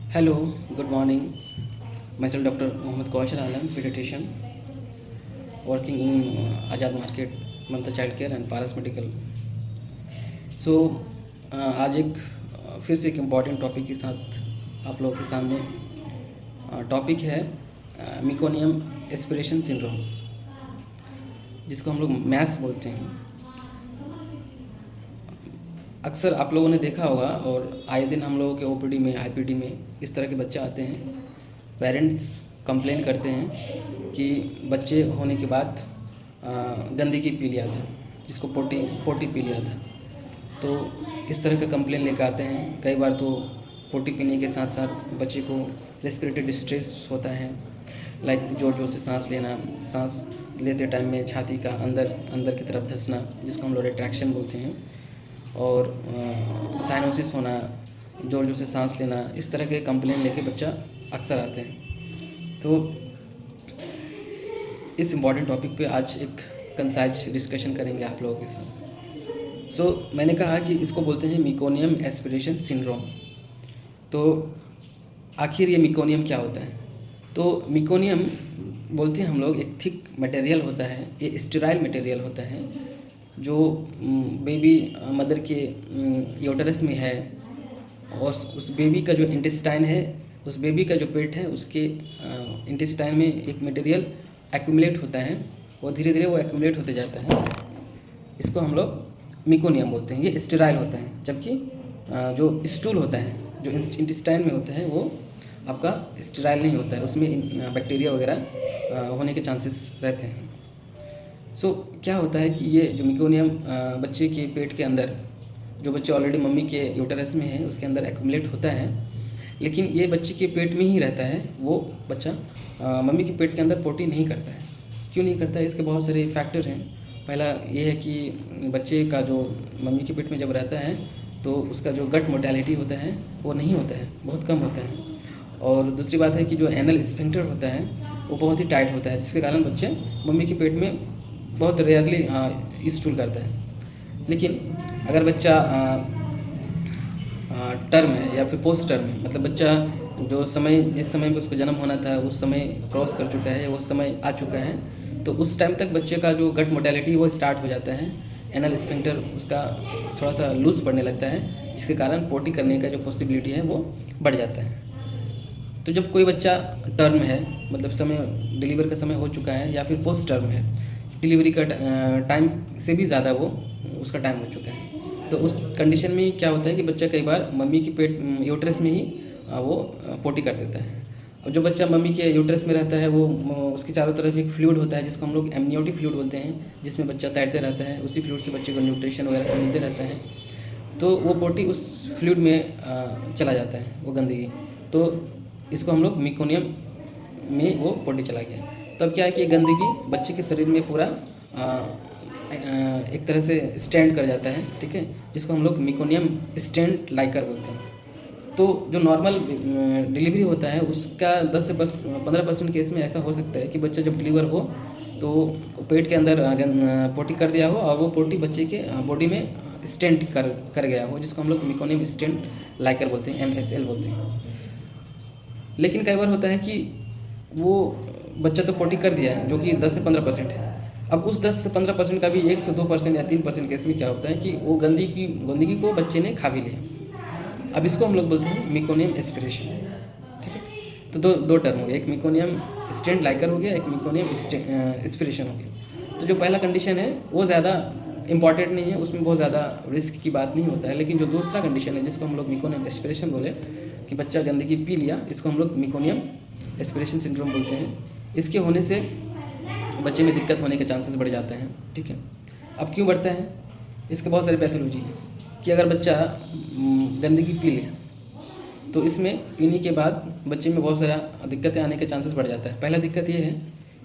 Hello, good morning. Myself Dr. Mohammad Kaushal Alam, pediatrician, working in Azad Market, Mamta Child Care and Paras Medical. So आज एक फिर से एक important topic के साथ आप लोगों के सामने टॉपिक है मिकोनियम एस्पिरेशन सिंड्रोम, जिसको हम लोग मैस बोलते हैं। अक्सर आप लोगों ने देखा होगा और आए दिन हम लोगों के ओपीडी में आईपीडी में इस तरह के बच्चे आते हैं। पेरेंट्स कंप्लेन करते हैं कि बच्चे होने के बाद गंदगी पी लिया था, जिसको पोटी पी लिया था। तो इस तरह का कंप्लेन लेकर आते हैं। कई बार तो पोटी पीने के साथ साथ बच्चे को रेस्पिरेटरी डिस्ट्रेस होता है, लाइक जोर जोर से सांस लेना, सांस लेते टाइम में छाती का अंदर की तरफ धंसना, जिसको हम लोग रिट्रैक्शन बोलते हैं, और साइनोसिस होना, जोर जोर से सांस लेना। इस तरह के कंप्लेन लेके बच्चा अक्सर आते हैं। तो इस इम्पॉर्टेंट टॉपिक पे आज एक कंसाइज डिस्कशन करेंगे आप लोगों के साथ। मैंने कहा कि इसको बोलते हैं मिकोनियम एस्पिरेशन सिंड्रोम। तो आखिर ये मिकोनियम क्या होता है? तो मिकोनियम बोलते हैं हम लोग एक थिक मटेरियल होता है, ये स्टेराइल मटेरियल होता है जो बेबी मदर के यूटरस में है, और उस बेबी का जो इंटेस्टाइन है, उस बेबी का जो पेट है, उसके इंटेस्टाइन में एक मटेरियल एक्यूमुलेट होता है और धीरे धीरे वो एक्यूमुलेट होते जाता है। इसको हम लोग मिकोनियम बोलते हैं। ये स्टेराइल होता है, जबकि जो स्टूल होता है, जो इंटेस्टाइन में होता है, वो आपका स्टेराइल नहीं होता है, उसमें बैक्टीरिया वगैरह होने के चांसेस रहते हैं। क्या होता है कि ये जो मिकोनियम बच्चे के पेट के अंदर, जो बच्चे ऑलरेडी मम्मी के यूटरस में है, उसके अंदर एक्यूमुलेट होता है, लेकिन ये बच्चे के पेट में ही रहता है। वो बच्चा मम्मी के पेट के अंदर पोटी नहीं करता है। क्यों नहीं करता है? इसके बहुत सारे फैक्टर हैं। पहला ये है कि बच्चे का जो मम्मी के पेट में जब रहता है तो उसका जो गट मोर्टेलिटी होता है वो नहीं होता है, बहुत कम होता है। और दूसरी बात है कि जो एनल स्फिंक्टर होता है वो बहुत ही टाइट होता है, जिसके कारण बच्चे मम्मी के पेट में बहुत रेयरली स्टूल करता है। लेकिन अगर बच्चा टर्म है या फिर पोस्ट टर्म है, मतलब बच्चा जो जिस समय में उसको जन्म होना था उस समय क्रॉस कर चुका है, वो समय आ चुका है, तो उस टाइम तक बच्चे का जो गट मोर्टेलिटी वो स्टार्ट हो जाता है। एनल स्फिंक्टर उसका थोड़ा सा लूज पड़ने लगता है, जिसके कारण पोटी करने का जो पॉसिबिलिटी है वो बढ़ जाता है। तो जब कोई बच्चा टर्म है, मतलब डिलीवर का समय हो चुका है, या फिर पोस्ट टर्म है, डिलीवरी का टाइम से भी ज़्यादा वो उसका टाइम हो चुका है, तो उस कंडीशन में क्या होता है कि बच्चा कई बार मम्मी की पेट यूटरस में ही वो पोटी कर देता है। और जो बच्चा मम्मी के यूटरस में रहता है, वो उसके चारों तरफ एक फ्लूइड होता है, जिसको हम लोग एमनियोटिक फ्लूइड बोलते हैं, जिसमें बच्चा तैरते रहता है। उसी फ्लूइड से बच्चे को न्यूट्रिशन वगैरह सब मिलते रहता है। तो वो पोटी उस फ्लूइड में चला जाता है, वो गंदगी। तो इसको हम लोग मिकोनियम में वो पोटी चला गया। तब क्या है कि गंदगी बच्चे के शरीर में पूरा एक तरह से स्टैंड कर जाता है, ठीक है, जिसको हम लोग मिकोनियम स्टैंड लाइकर बोलते हैं। तो जो नॉर्मल डिलीवरी होता है उसका 10 से 15% केस में ऐसा हो सकता है कि बच्चा जब डिलीवर हो तो पेट के अंदर पोटी कर दिया हो, और वो पोटी बच्चे के बॉडी में स्टेंट कर गया हो, जिसको हम लोग मिकोनियम स्टेंट लाइकर बोलते हैं, MSL बोलते हैं। लेकिन कई बार होता है कि वो बच्चा तो पोटी कर दिया है, जो कि 10 से 15% है। अब उस 10 से 15% का भी 1 से 2% या 3% केस में क्या होता है कि वो गंदगी को बच्चे ने खा भी लिया। अब इसको हम लोग बोलते हैं मिकोनियम एस्पिरेशन, ठीक है। तो दो टर्म हो गए, एक मिकोनियम स्टेंट लाइकर हो गया, एक मिकोनियम एस्पिरेशन हो गया। तो जो पहला कंडीशन है वो ज़्यादा इंपॉर्टेंट नहीं है, उसमें बहुत ज़्यादा रिस्क की बात नहीं होता है। लेकिन जो दूसरा कंडीशन है, जिसको हम लोग मिकोनियम एस्पिरेशन बोले, कि बच्चा गंदगी पी लिया, इसको हम लोग मिकोनियम एस्पिरेशन सिंड्रोम बोलते हैं। इसके होने से बच्चे में दिक्कत होने के चांसेस बढ़ जाते हैं, ठीक है। अब क्यों बढ़ता है? इसके बहुत सारी पैथोलॉजी है कि अगर बच्चा गंदगी पी ले तो इसमें पीने के बाद बच्चे में बहुत सारा दिक्कतें आने के चांसेस बढ़ जाता है। पहला दिक्कत ये है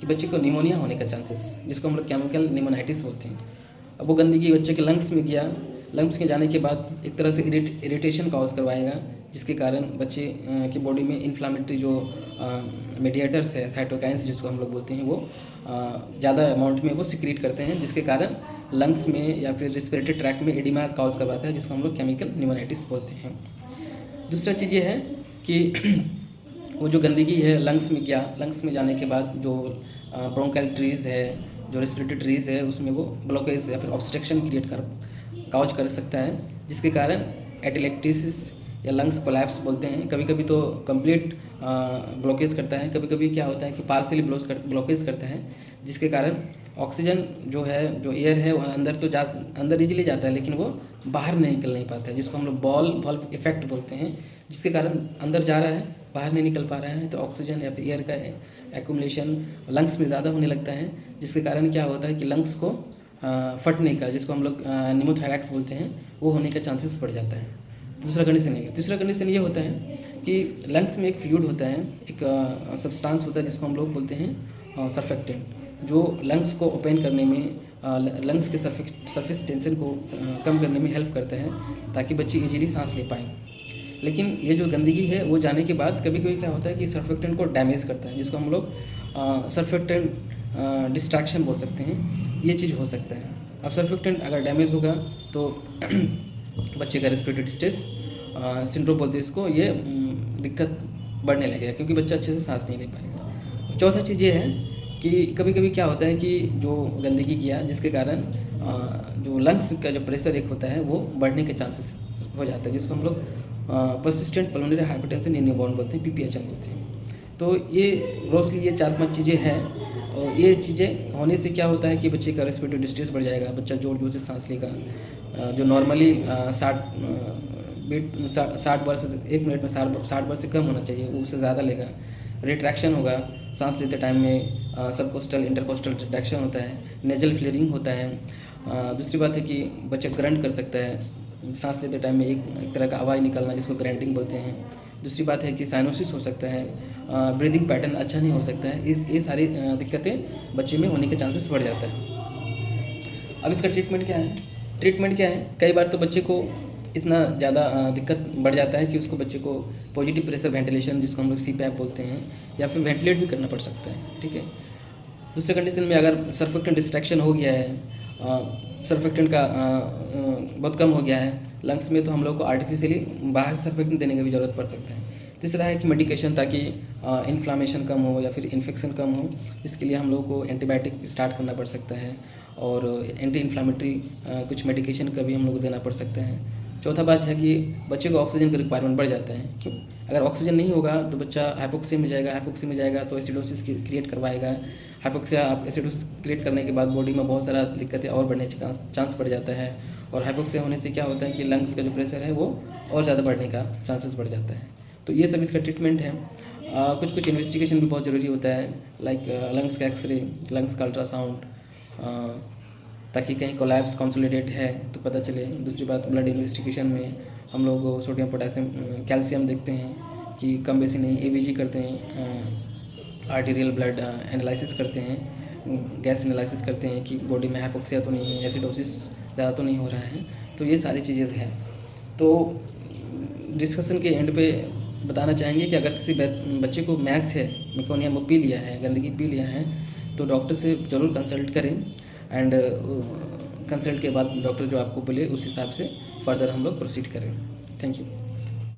कि बच्चे को निमोनिया होने का चांसेस, जिसको हम लोग केमिकल निमोनाइटिस बोलते हैं। अब वो गंदगी बच्चे के लंग्स में गया, लंग्स के जाने के बाद एक तरह से इरिटेशन कॉज करवाएगा, जिसके कारण बच्चे की बॉडी में इन्फ्लामेटरी जो मीडिएटर्स है, साइटोकाइंस जिसको हम लोग बोलते हैं, वो ज़्यादा अमाउंट में वो सिक्रीट करते हैं, जिसके कारण लंग्स में या फिर रेस्पिरेटरी ट्रैक में एडिमा कॉज करवाता है, जिसको हम लोग केमिकल निमोनाइटिस बोलते हैं। दूसरा चीज़ ये है कि वो जो गंदगी है लंग्स में गया, लंग्स में जाने के बाद जो ब्रोंकाइल ट्रीज़ है, जो रेस्पिरेटरी ट्रीज़ है, उसमें वो ब्लॉकेज या फिर ऑब्स्ट्रक्शन क्रिएट काउज कर सकता है, जिसके कारण एटेलेक्टिसिस या लंग्स कोलैप्स बोलते हैं। कभी कभी तो कंप्लीट ब्लॉकेज करता है, कभी कभी क्या होता है कि पार्शियली ब्लॉकेज करता है, जिसके कारण ऑक्सीजन जो है, जो एयर है, वो अंदर इजीली जाता है, लेकिन वो बाहर नहीं निकल नहीं पाता है, जिसको हम लोग बॉल वॉल्व इफेक्ट बोलते हैं, जिसके कारण अंदर जा रहा है, बाहर नहीं निकल पा रहा है। तो ऑक्सीजन या फिर एयर का एक्यूमुलेशन लंग्स में ज़्यादा होने लगता है, जिसके कारण क्या होता है कि लंग्स को फटने का, जिसको हम लोग निमोथोरैक्स बोलते हैं, वो होने का चांसेस बढ़ जाता है। दूसरा कंडीशन ये होता है कि लंग्स में एक फ्लूइड होता है, एक सब्सटेंस होता है, जिसको हम लोग बोलते हैं सर्फेक्टेंट, जो लंग्स को ओपन करने में, लंग्स के सरफेस टेंशन को कम करने में हेल्प करता है, ताकि बच्चे इजीली सांस ले पाएँ। लेकिन ये जो गंदगी है वो जाने के बाद कभी कभी क्या होता है कि सर्फेक्टेंट को डैमेज करता है, जिसको हम लोग सर्फेक्टेंट डिस्ट्रैक्शन बोल सकते हैं। ये चीज़ हो सकता है। अब सर्फेक्टेंट अगर डैमेज होगा तो बच्चे का रेस्पिरेटरी डिस्ट्रेस सिंड्रोम बोलते हैं इसको, ये दिक्कत बढ़ने लगेगा, क्योंकि बच्चा अच्छे से सांस नहीं ले पाएगा। चौथा चीज़ ये है कि कभी कभी क्या होता है कि जो गंदगी किया, जिसके कारण जो लंग्स का जो प्रेशर एक होता है वो बढ़ने के चांसेस हो जाता है, जिसको हम लोग persistent pulmonary hypertension in newborn बोलते हैं, PPHN बोलते हैं। तो ये ग्रोसली ये 4-5 चीज़ें हैं, और ये चीज़ें होने से क्या होता है कि बच्चे का रेस्पिरेटरी डिस्ट्रेस बढ़ जाएगा, बच्चा जोर जोर से सांस लेगा, जो नॉर्मली 60 बार से 1 मिनट में 60 बार से कम होना चाहिए, वो उससे ज़्यादा लेगा। रिट्रैक्शन होगा सांस लेते टाइम में, सबकोस्टल इंटरकोस्टल रिट्रैक्शन होता है, नेजल फ्लेयरिंग होता है। दूसरी बात है कि बच्चा ग्रंट कर सकता है, सांस लेते टाइम में एक तरह का आवाज़ निकलना, जिसको ग्रंटिंग बोलते हैं। दूसरी बात है कि साइनोसिस हो सकता है, ब्रीदिंग पैटर्न अच्छा नहीं हो सकता है। ये सारी दिक्कतें बच्चे में होने के चांसेस बढ़ जाता है। अब इसका ट्रीटमेंट क्या है? कई बार तो बच्चे को इतना ज़्यादा दिक्कत बढ़ जाता है कि उसको बच्चे को पॉजिटिव प्रेशर वेंटिलेशन, जिसको हम लोग CPAP बोलते हैं, या फिर वेंटिलेट भी करना पड़ सकता है। ठीक है। दूसरे कंडीशन में अगर सर्फेक्टेंट डिस्ट्रैक्शन हो गया है, सर्फेक्टेंट का बहुत कम हो गया है लंग्स में, तो हम लोग को आर्टिफिशियली बाहर से सर्फेक्टेंट देने की भी ज़रूरत पड़ सकता है। तीसरा है कि मेडिकेशन, ताकि इन्फ्लामेशन कम हो या फिर इन्फेक्शन कम हो, इसके लिए हम लोग को एंटीबायोटिक स्टार्ट करना पड़ सकता है, और एंटी इन्फ्लामेटरी कुछ मेडिकेशन का भी हम लोग को देना पड़ सकता है। चौथा बात है कि बच्चे को ऑक्सीजन का रिक्वायरमेंट बढ़ जाता है। क्यों? अगर ऑक्सीजन नहीं होगा तो बच्चा हाइपोक्सिया में जाएगा तो एसिडोसिस क्रिएट करवाएगा। एसिडोसिस क्रिएट करने के बाद बॉडी में बहुत सारा दिक्कतें और बढ़ने का चांस बढ़ जाता है, और हाइपोक्सिया होने से क्या होता है कि लंग्स का जो प्रेशर है वो और ज़्यादा बढ़ने का चांसेस बढ़ जाता है। तो ये सब इसका ट्रीटमेंट है। कुछ इन्वेस्टिगेशन भी बहुत ज़रूरी होता है, लाइक लंग्स का एक्सरे, लंग्स का अल्ट्रासाउंड, ताकि कहीं कोलैप्स कंसोलिडेट है तो पता चले। दूसरी बात, ब्लड इन्वेस्टिगेशन में हम लोग सोडियम, पोटेशियम, कैल्शियम देखते हैं कि कम बेसी नहीं, ABG करते हैं, आर्टीरियल ब्लड एनालिसिस करते हैं, गैस एनालिसिस करते हैं कि बॉडी में हाइपोक्सिया तो नहीं है, एसिडोसिस ज़्यादा तो नहीं हो रहा है। तो ये सारी चीज़ें हैं। तो डिस्कशन के एंड पे बताना चाहेंगे कि अगर किसी बच्चे को मैक्स है, मेकोनियम पी लिया है, गंदगी पी लिया है, तो डॉक्टर से ज़रूर कंसल्ट करें, एंड कंसल्ट के बाद डॉक्टर जो आपको बोले उस हिसाब से फर्दर हम लोग प्रोसीड करें। Thank you.